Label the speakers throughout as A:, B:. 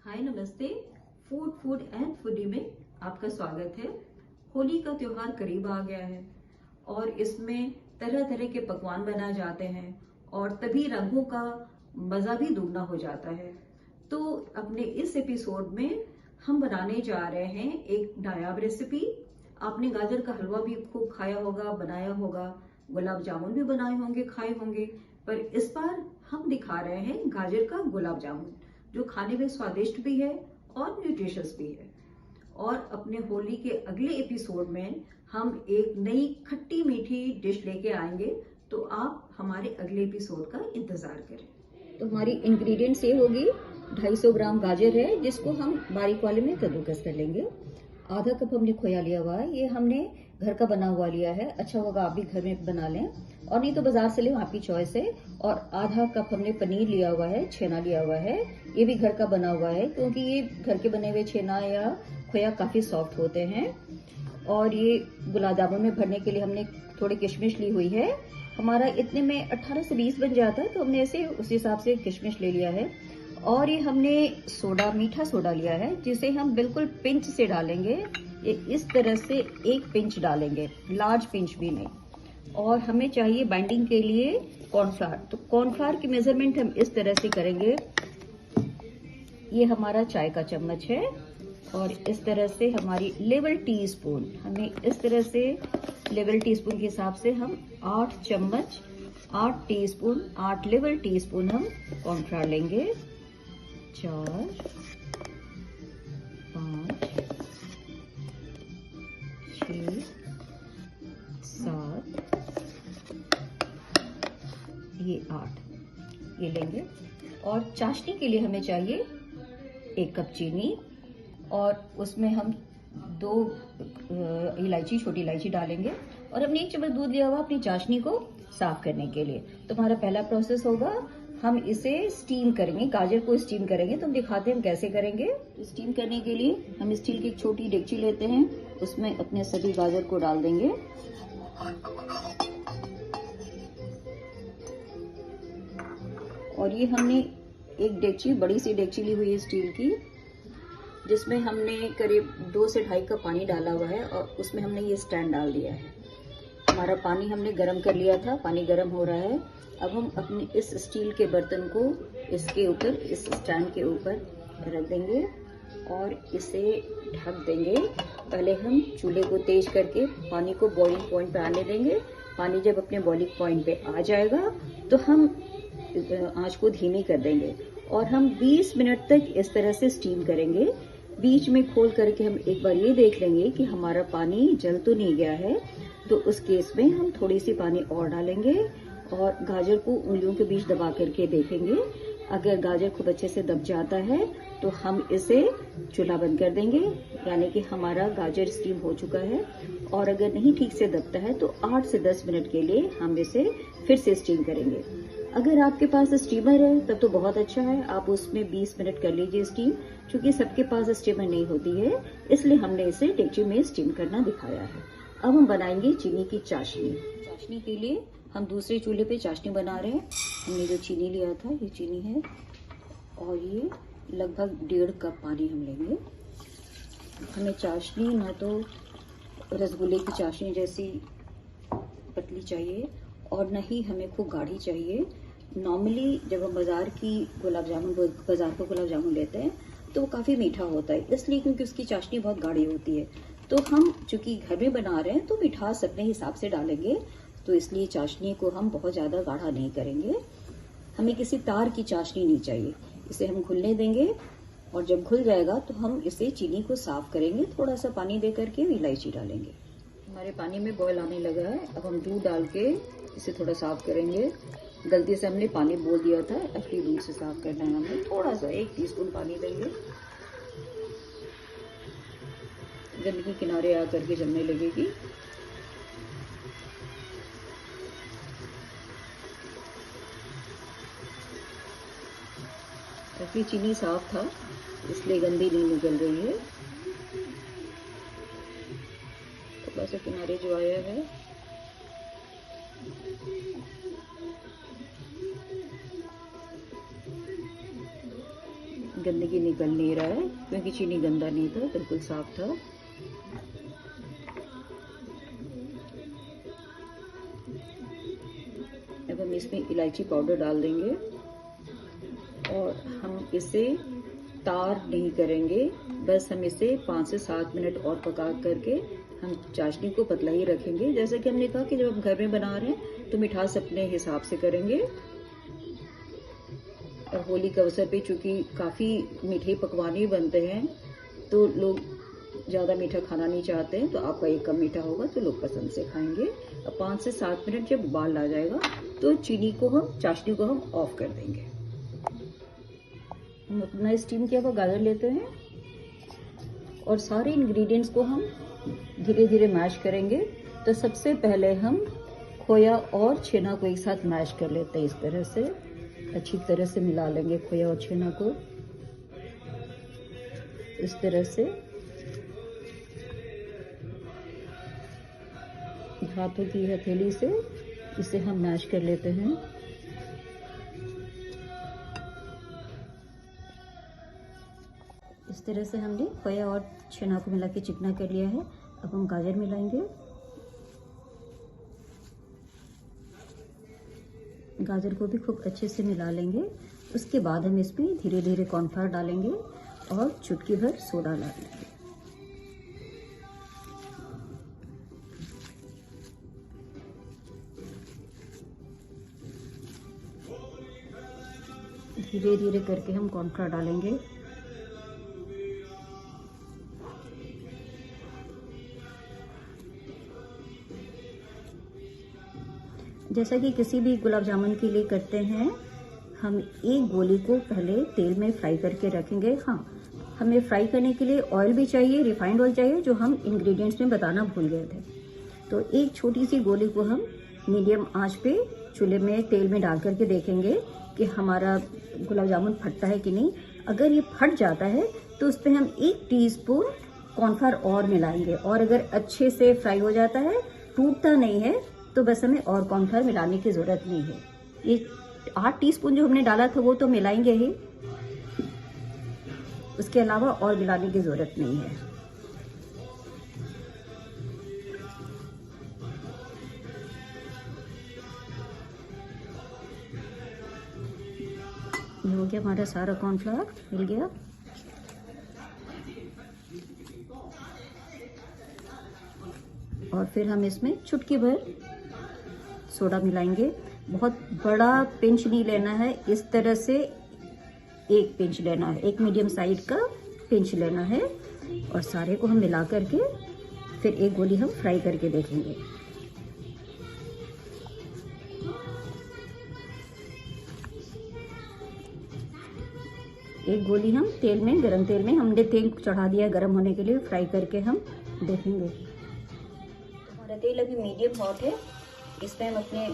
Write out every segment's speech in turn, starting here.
A: हाय नमस्ते। Food and foodie में आपका स्वागत है। होली का त्योहार करीब आ गया है और इसमें तरह तरह के पकवान बनाए जाते हैं और तभी रंगों का मजा भी दुगना हो जाता है। तो अपने इस एपिसोड में हम बनाने जा रहे हैं एक नायाब रेसिपी। आपने गाजर का हलवा भी खूब खाया होगा, बनाया होगा, गुलाब जामुन भी बनाए होंगे, खाए होंगे, पर इस बार हम दिखा रहे हैं गाजर का गुलाब जामुन, जो खाने में स्वादिष्ट भी है और न्यूट्रिशियस भी है। और अपने होली के अगले एपिसोड में हम एक नई खट्टी मीठी डिश लेके आएंगे, तो आप हमारे अगले एपिसोड का इंतजार करें। तो हमारी इंग्रेडिएंट्स ये होगी, 250 ग्राम गाजर है जिसको हम बारीक वाले में कद्दूकस कर लेंगे। आधा कप हमने खोया लिया हुआ है, ये हमने घर का बना हुआ लिया है। अच्छा होगा आप भी घर में बना लें और नहीं तो बाजार से लें, आपकी चॉइस है। और आधा कप हमने पनीर लिया हुआ है, छेना लिया हुआ है, ये भी घर का बना हुआ है क्योंकि ये घर के बने हुए छेना या खोया काफी सॉफ्ट होते हैं। और ये गुलाब जामुन में भरने के लिए हमने थोड़ी किशमिश ली हुई है। हमारा इतने में 18 से 20 बन जाता है, तो हमने ऐसे उस हिसाब से किशमिश ले लिया है। और ये हमने सोडा, मीठा सोडा लिया है, जिसे हम बिल्कुल पिंच से डालेंगे। ये इस तरह से एक पिंच डालेंगे, लार्ज पिंच भी नहीं। और हमें चाहिए बाइंडिंग के लिए कॉर्नफ्लावर। तो कॉर्नफ्लावर की मेजरमेंट हम इस तरह से करेंगे, ये हमारा चाय का चम्मच है और इस तरह से हमारी लेवल टी स्पून, हमें इस तरह से लेवल टी स्पून के हिसाब से हम 8 चम्मच, 8 टीस्पून, 8 लेवल टी स्पून हम कॉर्नफ्लावर लेंगे। 4, 5, 6, 7, ये 8 ये लेंगे। और चाशनी के लिए हमें चाहिए 1 कप चीनी और उसमें हम 2 इलायची, छोटी इलायची डालेंगे। और हमने 1 चम्मच दूध लिया हुआ अपनी चाशनी को साफ करने के लिए। तो हमारा पहला प्रोसेस होगा, हम इसे स्टीम करेंगे, गाजर को स्टीम करेंगे। तो हम दिखाते हैं हम कैसे करेंगे। स्टीम करने के लिए हम स्टील की एक छोटी डेगची लेते हैं, उसमें अपने सभी गाजर को डाल देंगे। और ये हमने एक डेगची, बड़ी सी डेगची ली हुई है स्टील की, जिसमें हमने करीब 2 से 2.5 कप पानी डाला हुआ है और उसमें हमने ये स्टैंड डाल दिया है। हमारा पानी हमने गर्म कर लिया था, पानी गर्म हो रहा है। अब हम अपने इस स्टील के बर्तन को इसके ऊपर, इस स्टैंड के ऊपर रख देंगे और इसे ढक देंगे। पहले हम चूल्हे को तेज करके पानी को बॉइलिंग पॉइंट पे आने देंगे। पानी जब अपने बॉइलिंग पॉइंट पे आ जाएगा तो हम आंच को धीमी कर देंगे और हम 20 मिनट तक इस तरह से स्टीम करेंगे। बीच में खोल करके हम एक बार ये देख लेंगे कि हमारा पानी जल तो नहीं गया है। तो उस केस में हम थोड़ी सी पानी और डालेंगे और गाजर को उंगलियों के बीच दबा करके देखेंगे। अगर गाजर खूब अच्छे से दब जाता है तो हम इसे चूल्हा बंद कर देंगे, यानी कि हमारा गाजर स्टीम हो चुका है। और अगर नहीं ठीक से दबता है तो 8 से 10 मिनट के लिए हम इसे फिर से स्टीम करेंगे। अगर आपके पास स्टीमर है तब तो बहुत अच्छा है, आप उसमें 20 मिनट कर लीजिए स्टीम। क्योंकि सबके पास स्टीमर नहीं होती है, इसलिए हमने इसे डेगची में स्टीम करना दिखाया है। अब हम बनाएंगे चीनी की चाशनी। चाशनी के लिए हम दूसरे चूल्हे पे चाशनी बना रहे हैं। हमने जो चीनी लिया था, ये चीनी है और ये लगभग 1.5 कप पानी हम लेंगे। हमें चाशनी ना तो रसगुल्ले की चाशनी जैसी पतली चाहिए और न ही हमें खूब गाढ़ी चाहिए। नॉर्मली जब हम बाजार का गुलाब जामुन लेते हैं तो वो काफी मीठा होता है, इसलिए क्योंकि उसकी चाशनी बहुत गाढ़ी होती है। तो हम चूंकि घर में बना रहे हैं तो मिठास अपने हिसाब से डालेंगे, तो इसलिए चाशनी को हम बहुत ज्यादा गाढ़ा नहीं करेंगे। हमें किसी तार की चाशनी नहीं चाहिए। इसे हम घुलने देंगे और जब घुल जाएगा तो हम इसे चीनी को साफ करेंगे। थोड़ा सा पानी दे करके इलायची डालेंगे। हमारे पानी में बॉयल आने लगा है। अब हम दूध डाल के इसे थोड़ा साफ करेंगे। गलती से हमने पानी बोल दिया था, असली दूध से साफ करना है हमें। थोड़ा सा 1 टीस्पून पानी देंगे। गंदगी किनारे आ करके जमने लगेगी। असली चीनी साफ था, इसलिए गंदी नहीं निकल रही है। थोड़ा सा किनारे जो आया है, गंदगी निकल नहीं रहा है क्योंकि चीनी गंदा नहीं था, बिल्कुल साफ था। अब हम इसमें इलायची पाउडर डाल देंगे और हम इसे तार नहीं करेंगे, बस हम इसे 5 से 7 मिनट और पका करके हम चाशनी को पतला ही रखेंगे। जैसे कि हमने कहा कि जब हम घर में बना रहे हैं तो मिठास अपने हिसाब से करेंगे। और होली के अवसर पे चूंकि काफ़ी मीठे पकवान ही बनते हैं तो लोग ज़्यादा मीठा खाना नहीं चाहते हैं, तो आपका ये कम मीठा होगा तो लोग पसंद से खाएंगे। अब 5 से 7 मिनट जब उबाल आ जाएगा तो चाशनी को हम ऑफ कर देंगे। हम अपना स्टीम किया हुआ गाजर लेते हैं और सारे इंग्रेडिएंट्स को हम धीरे धीरे मैश करेंगे। तो सबसे पहले हम खोया और छेना को एक साथ मैश कर लेते हैं। इस तरह से अच्छी तरह से मिला लेंगे खोया और छेना को, इस तरह से हाथों की हथेली से इसे हम मैश कर लेते हैं। इस तरह से हमने खोया और छेना को मिला के चिकना कर लिया है। अब हम गाजर मिलाएंगे। गाजर को भी खूब अच्छे से मिला लेंगे। उसके बाद हम इसमें धीरे धीरे कॉर्नफ्लावर डालेंगे और चुटकी भर सोडा डालेंगे। धीरे धीरे करके हम कॉर्नफ्लावर डालेंगे। जैसा कि किसी भी गुलाब जामुन के लिए करते हैं, हम एक गोली को पहले तेल में फ्राई करके रखेंगे। हाँ, हमें फ्राई करने के लिए ऑयल भी चाहिए, रिफाइंड ऑयल चाहिए, जो हम इंग्रेडिएंट्स में बताना भूल गए थे। तो एक छोटी सी गोली को हम मीडियम आंच पे चूल्हे में तेल में डाल करके देखेंगे कि हमारा गुलाब जामुन फटता है कि नहीं। अगर ये फट जाता है तो उस पर हम 1 टीस्पून कॉर्नफ्लावर और मिलाएंगे, और अगर अच्छे से फ्राई हो जाता है, टूटता नहीं है, तो बस हमें और कॉर्नफ्लावर मिलाने की जरूरत नहीं है। ये 8 टीस्पून जो हमने डाला था वो तो मिलाएंगे ही, उसके अलावा और मिलाने की जरूरत नहीं है। ये हो गया हमारा सारा कॉर्नफ्लावर मिल गया। और फिर हम इसमें चुटकी भर सोडा मिलाएंगे। बहुत बड़ा पिंच नहीं लेना है, इस तरह से एक पिंच लेना है, एक मीडियम साइज का पिंच लेना है। और सारे को हम मिला करके फिर एक गोली हम फ्राई करके देखेंगे। एक गोली हम तेल में, गरम तेल में, हमने तेल चढ़ा दिया गरम होने के लिए, फ्राई करके हम देखेंगे। हमारा तेल अभी मीडियम हॉट है, इसमें हम अपने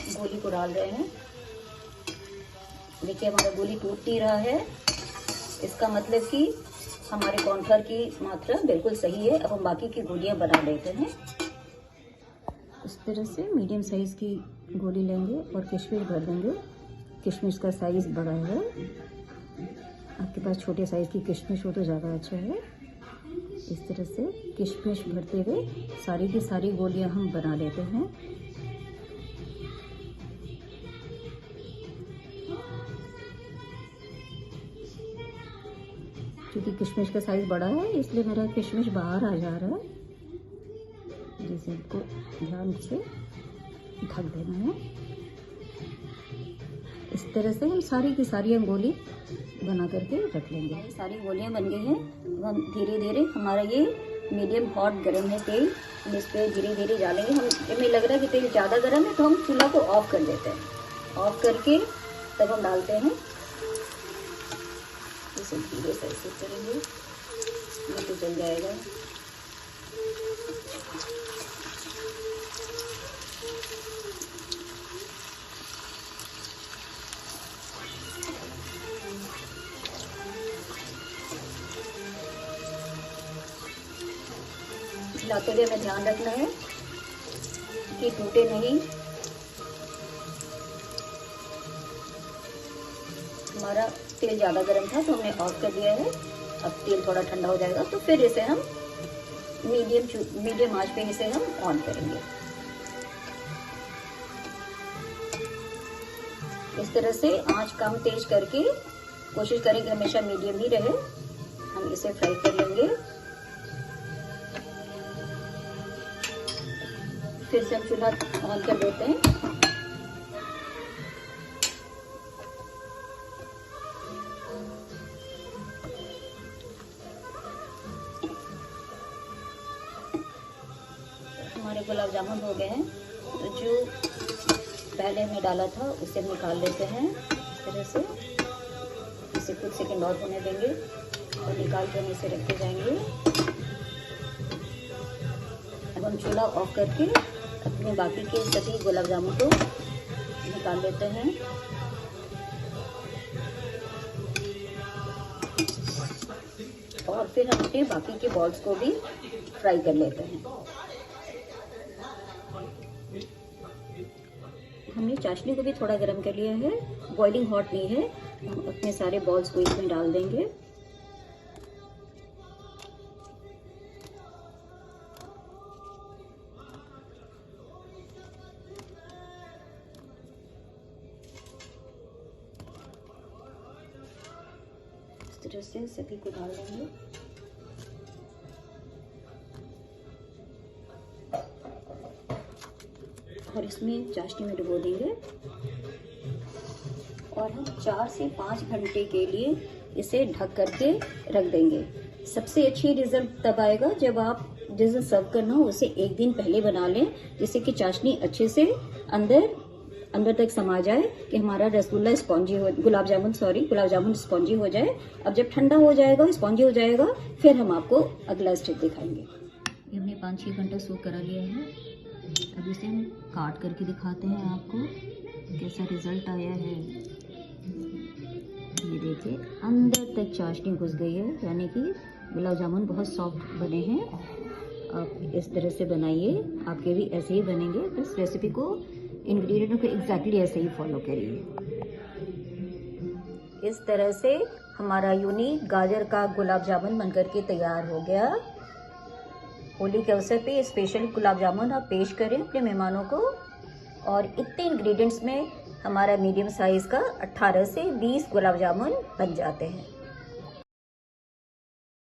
A: गोली को डाल रहे हैं। देखिए हमारा गोली टूट नहीं रहा है, इसका मतलब कि हमारे कॉर्नफ्लावर की मात्रा बिल्कुल सही है। अब हम बाकी की गोलियां बना लेते हैं। इस तरह से मीडियम साइज की गोली लेंगे और किशमिश भर देंगे। किशमिश का साइज बड़ा है, आपके पास छोटे साइज की किशमिश हो तो ज़्यादा अच्छा है। इस तरह से किशमिश भरते हुए सारी की सारी गोलियां हम बना लेते हैं। क्योंकि किशमिश का साइज बड़ा है इसलिए मेरा किशमिश बाहर आ जा रहा है, जिसे आपको ध्यान से ढक देना है। इस तरह से हम सारी की सारी गोली बना करके रख लेंगे। सारी गोलियां बन गई हैं। अब हम धीरे धीरे, हमारा ये मीडियम हॉट गरम है तेल, हम इस पर धीरे धीरे डालेंगे। हमें लग रहा है कि तेल ज़्यादा गर्म है तो हम चूल्हा को ऑफ कर देते हैं। ऑफ करके तब हम डालते हैं। इसे धीरे से ऐसे करेंगे, ये तो जल जाएगा। हिलाते हुए हमें ध्यान रखना है कि टूटे नहीं। हमारा तेल ज़्यादा गर्म था तो हमने ऑफ कर दिया है। अब तेल थोड़ा ठंडा हो जाएगा तो फिर इसे हम मीडियम आंच पे इसे हम ऑन करेंगे। इस तरह से आंच कम तेज करके कोशिश करें कि हमेशा मीडियम ही रहे। हम इसे फ्राई कर लेंगे। फिर से हम चूल्हा ऑन कर देते हैं। हमारे गुलाब जामुन हो गए हैं। तो जो पहले हमने डाला था उसे हम निकाल लेते हैं। इस तरह से इसे कुछ सेकंड और होने देंगे और निकाल कर इसे रखते जाएंगे। अब हम चूल्हा ऑफ करके अपने बाकी के सभी गुलाब जामुन को निकाल लेते हैं। और फिर हम अपने बाकी के बॉल्स को भी फ्राई कर लेते हैं। हमने चाशनी को भी थोड़ा गर्म कर लिया है, बॉइलिंग हॉट नहीं है। हम अपने सारे बॉल्स को इसमें डाल देंगे। इस तरह से सभी को डाल देंगे। और इसमें चाशनी में डुबो देंगे और हम 4 से 5 घंटे के लिए इसे ढक करके रख देंगे। सबसे अच्छी रिजल्ट तब आएगा जब आप जिस दिन सर्व करना हो उसे एक दिन पहले बना लें, जिससे कि चाशनी अच्छे से अंदर तक समा जाए कि हमारा रसगुल्ला स्पॉन्जी हो, गुलाब जामुन स्पॉन्जी हो जाए। अब जब ठंडा हो जाएगा, स्पॉन्जी हो जाएगा, फिर हम आपको अगला स्टेप दिखाएंगे। ये हमने 5-6 घंटा सोक करा लिया है। अब इसे हम काट करके दिखाते हैं आपको कैसा रिजल्ट आया है। ये देखिए अंदर तक चाशनी घुस गई है, यानी कि गुलाब जामुन बहुत सॉफ्ट बने हैं। आप इस तरह से बनाइए, आपके भी ऐसे ही बनेंगे। बस रेसिपी को, इंग्रेडिएंट को एग्जैक्टली ऐसे ही फॉलो करिए। इस तरह से हमारा यूनिक गाजर का गुलाब जामुन बनकर के तैयार हो गया। होली के अवसर पे स्पेशल गुलाब जामुन आप पेश करें अपने मेहमानों को। और इतने इंग्रेडिएंट्स में हमारा मीडियम साइज़ का 18 से 20 गुलाब जामुन बन जाते हैं।